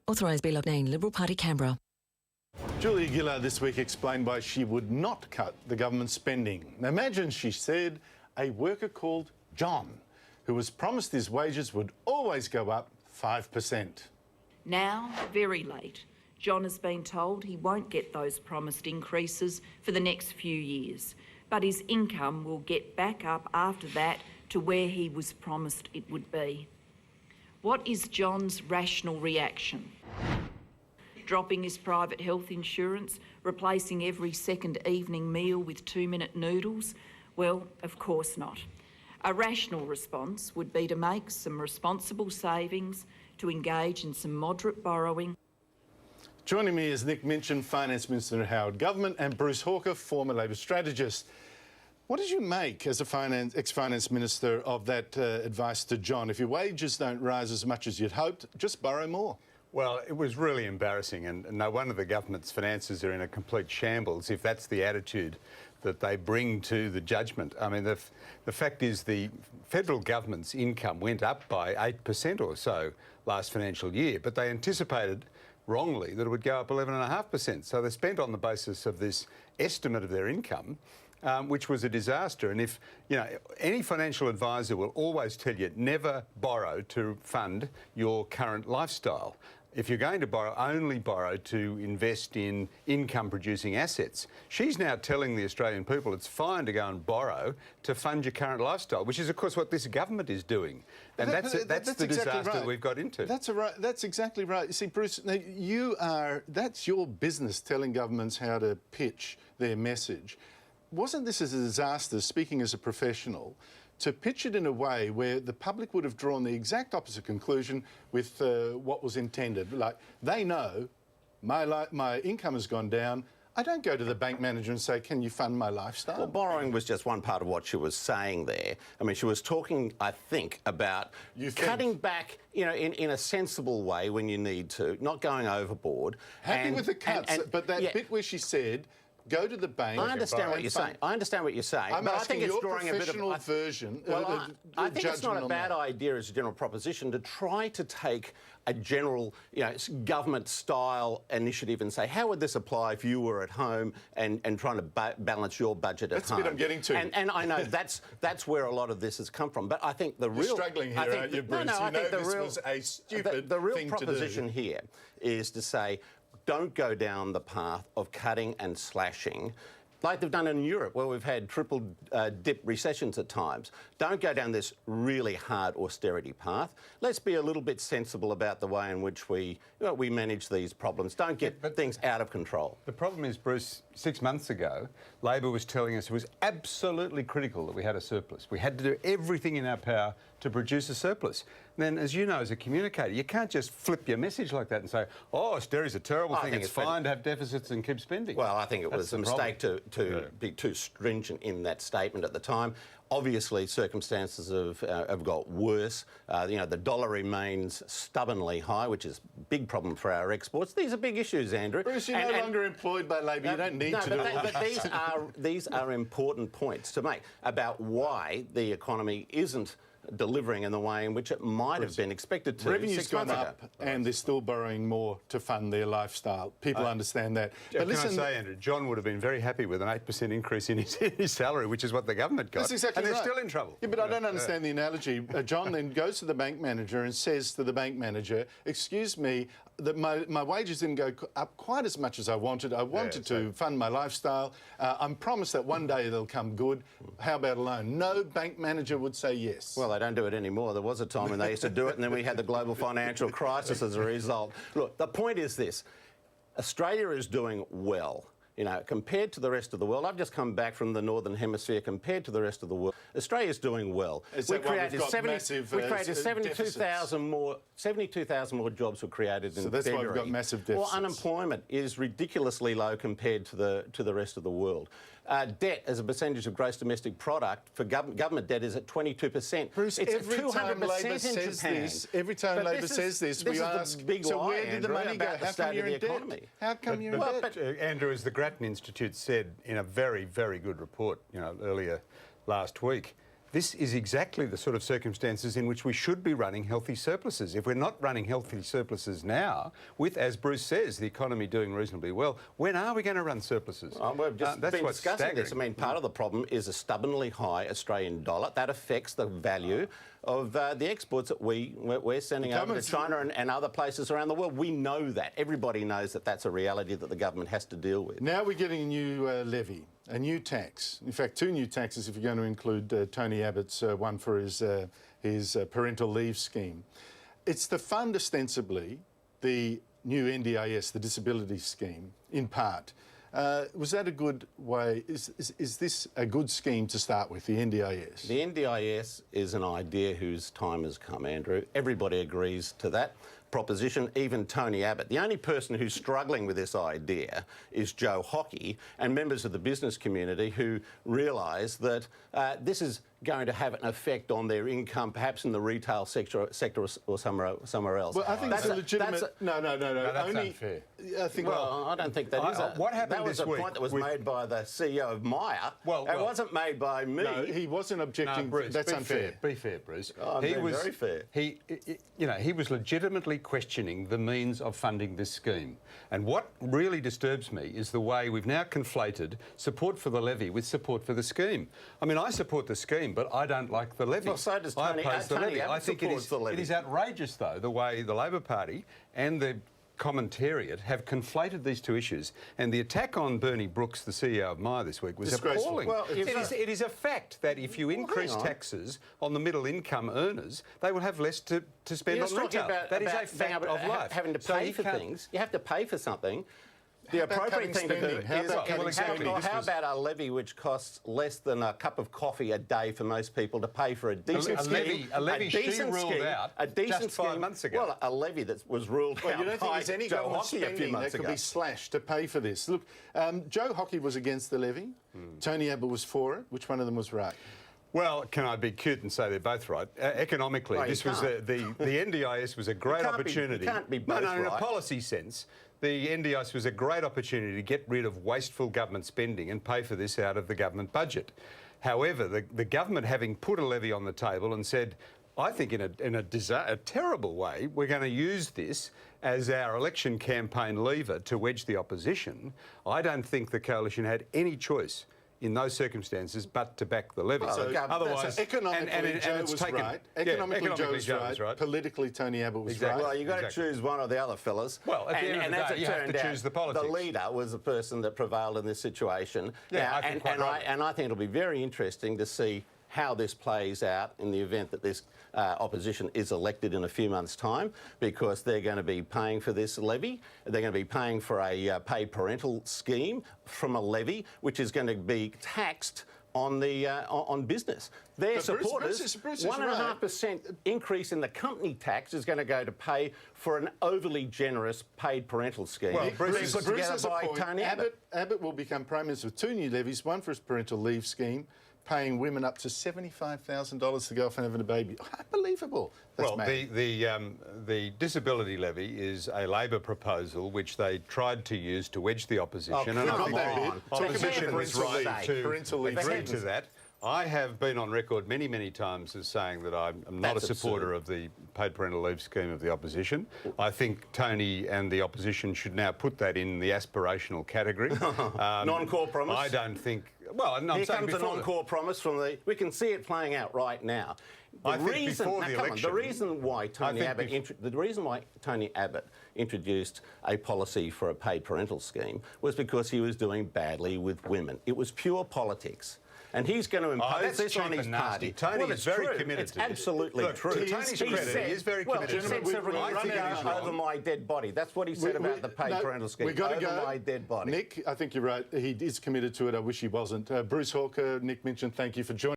Authorised B Log 9, Liberal Party, Canberra. Julia Gillard this week explained why she would not cut the government spending. Imagine, she said, a worker called John, who was promised his wages would always go up 5%. Now, very late, John has been told he won't get those promised increases for the next few years, but his income will get back up after that to where he was promised it would be. What is John's rational reaction? Dropping his private health insurance, replacing every second evening meal with 2-minute noodles? Well, of course not. A rational response would be to make some responsible savings, to engage in some moderate borrowing. Joining me is Nick Minchin, Finance Minister in the Howard Government, and Bruce Hawker, former Labor strategist. What did you make as a ex-finance minister of that advice to John? If your wages don't rise as much as you'd hoped, just borrow more. Well, it was really embarrassing, and no wonder the government's finances are in a complete shambles if that's the attitude that they bring to the judgment. I mean, the fact is the federal government's income went up by 8% or so last financial year, but they anticipated wrongly that it would go up 11.5%. So they spent on the basis of this estimate of their income, which was a disaster. And if, you know, any financial advisor will always tell you never borrow to fund your current lifestyle. If you're going to borrow, only borrow to invest in income-producing assets. She's now telling the Australian people it's fine to go and borrow to fund your current lifestyle, which is, of course, what this government is doing. And that's the exactly disaster right. that we've got into. That's exactly right. You see, Bruce, that's your business, telling governments how to pitch their message. Wasn't this a disaster, speaking as a professional, to pitch it in a way where the public would have drawn the exact opposite conclusion with what was intended? Like, they know my income has gone down. I don't go to the bank manager and say, can you fund my lifestyle? Well, borrowing was just one part of what she was saying there. I mean, she was talking, I think, about cutting back, you know, in a sensible way when you need to, not going overboard. Happy with the cuts, but that bit where she said, go to the bank. I understand what you're saying. I understand what you're saying. I'm but asking I think it's your drawing a bit of version. Well, I think it's not a bad idea as a general proposition to try to take a general, you know, government-style initiative and say, how would this apply if you were at home and trying to balance your budget at home? That's the bit I'm getting to. And I know that's where a lot of this has come from. But I think the real... You're struggling here, aren't you, Bruce? No, I think this was a stupid the real thing to do. proposition here is to say, don't go down the path of cutting and slashing like they've done in Europe, where we've had triple dip recessions at times. Don't go down this really hard austerity path. Let's be a little bit sensible about the way in which we manage these problems. Don't get things out of control. The problem is, Bruce, 6 months ago, Labor was telling us it was absolutely critical that we had a surplus. We had to do everything in our power to produce a surplus. And then, as you know, as a communicator, you can't just flip your message like that and say, oh, austerity's a terrible thing, it's fine to have deficits and keep spending. Well, I think it was a mistake to be too stringent in that statement at the time. Obviously, circumstances have got worse. You know, the dollar remains stubbornly high, which is a big problem for our exports. These are big issues, Andrew. Bruce, you're no longer employed by Labor. You don't need to do it. But these are important points to make about why the economy isn't delivering in the way in which it might have been expected to. Revenue's gone up and they're still borrowing more to fund their lifestyle. People understand that. But listen, can I say, Andrew, John would have been very happy with an 8% increase in his salary, which is what the government got. That's exactly and they're right. still in trouble. Yeah, but I don't understand the analogy. John then goes to the bank manager and says to the bank manager, excuse me, that my wages didn't go up quite as much as I wanted. I wanted to fund my lifestyle. I'm promised that one day they'll come good. How about a loan? No bank manager would say yes. Well, they don't do it anymore. There was a time when they used to do it, and then we had the global financial crisis as a result. Look, the point is this. Australia is doing well. You know, compared to the rest of the world, I've just come back from the Northern Hemisphere, compared to the rest of the world, Australia's doing well. We created 72,000 more jobs were created in February. So that's why we've got massive deficits. Well, unemployment is ridiculously low compared to the rest of the world. Debt as a percentage of gross domestic product for government debt is at 22%. Bruce, it's every time Labor says this, we ask, so where did the money go? How come you're in debt? How come you're in debt? Andrew, as the Grattan Institute said in a very, very good report, you know, earlier last week, this is exactly the sort of circumstances in which we should be running healthy surpluses. If we're not running healthy surpluses now, with, as Bruce says, the economy doing reasonably well, when are we going to run surpluses? We've just That's been what's discussing this. I staggering. mean, part of the problem is a stubbornly high Australian dollar. That affects the value of the exports that we're sending over to China and other places around the world. We know that. Everybody knows that that's a reality that the government has to deal with. Now we're getting a new levy, a new tax. In fact, two new taxes if you're going to include Tony Abbott's one for his parental leave scheme. It's the fund, ostensibly, the new NDIS, the disability scheme, in part. Was that a good way? Is this a good scheme to start with, the NDIS? The NDIS is an idea whose time has come, Andrew. Everybody agrees to that proposition, even Tony Abbott. The only person who's struggling with this idea is Joe Hockey and members of the business community who realise that this is going to have an effect on their income, perhaps in the retail sector or somewhere else. Well, I think that's a legitimate... No, that's only, unfair. I think... Well, I don't think that is. What happened that was this a week point that was with- made by the CEO of Myer. Well, it wasn't made by me. No, he wasn't objecting. No, Bruce, that's be unfair. Be fair, Bruce. Oh, I'm being very fair. He was legitimately questioning the means of funding this scheme. And what really disturbs me is the way we've now conflated support for the levy with support for the scheme. I mean, I support the scheme, but I don't like the levy. Well, so does I Tony. oppose the Tony levy. Abbott I think supports the levy. it is outrageous, though, the way the Labor Party and the commentariat have conflated these two issues, and the attack on Bernie Brooks, the CEO of Myer, this week was Disgraceful. appalling. Well, it is a fact that if you increase hang on. taxes on the middle income earners, they will have less to spend You're on just talking retail. about, That is about a fact being able of to life. having to So pay you for can't- things. You have to pay for something. The about appropriate cutting thing to do spending? How is about cutting spending? how about a levy which costs less than a cup of coffee a day for most people to pay for a decent scheme? A levy she decent ruled scheme, out a decent just 5 scheme- months ago. Well, a levy that was ruled Well, out you don't think by there's any Joe government Hockey a few spending that months could ago. be slashed to pay for this? Look, Joe Hockey was against the levy. Tony Abbott was for it. Which one of them was right? Well, can I be cute and say they're both right? Economically, Well, you this was can't. the NDIS was a great can't be- opportunity. you can't be no, both in a right. policy sense, the NDIS was a great opportunity to get rid of wasteful government spending and pay for this out of the government budget. However, the government having put a levy on the table and said, I think in a terrible way, we're going to use this as our election campaign lever to wedge the opposition. I don't think the coalition had any choice in those circumstances but to back the levy. Well, So otherwise, Economically, Joe it's was taken- right. yeah, Economically, Joe Joe was right. Politically, Tony Abbott was Exactly. right. Well, you've got Exactly. to choose one or the other, fellas. Well, at the end of the as day, it you have turned to out, choose the politics. leader was the person that prevailed in this situation. Yeah, I think quite rightly. I think it'll be very interesting to see how this plays out in the event that this opposition is elected in a few months' time, because they're going to be paying for this levy. They're going to be paying for a paid parental scheme from a levy, which is going to be taxed on the on business. Their But Bruce supporters, is 1.5% increase in the company tax is going to go to pay for an overly generous paid parental scheme. Well, Bruce being is- put Bruce together has a by point. Tony Abbott. Abbott will become Prime Minister with two new levies, one for his parental leave scheme, paying women up to $75,000 to go off and have a baby. Unbelievable. That's Well, mad. the disability levy is a Labor proposal which they tried to use to wedge the opposition. Oh, and I come think on. the Talk about opposition was parental right leave. to Parental leave. agree to that. I have been on record many, many times as saying that I'm not That's a supporter absurd. of the paid parental leave scheme of the opposition. I think Tony and the opposition should now put that in the aspirational category. Non-core promise. I don't think... Well, no, I'm Here saying comes a before non-core promise from the... We can see it playing out right now. I think before the election- the reason why Tony think Abbott the reason why Tony Abbott introduced a policy for a paid parental scheme was because he was doing badly with women. It was pure politics. And he's going to impose that's this on cheap his and nasty. party. Tony well, is it's very true. committed it's to this. absolutely Look, true. to Tony's credit, he is very committed He to said this. several I years think ago, he's wrong. over my dead body. That's what he said about the paid parental scheme. We got to over go. my dead body. Nick, I think you're right. He is committed to it. I wish he wasn't. Bruce Hawker, Nick Minchin, thank you for joining.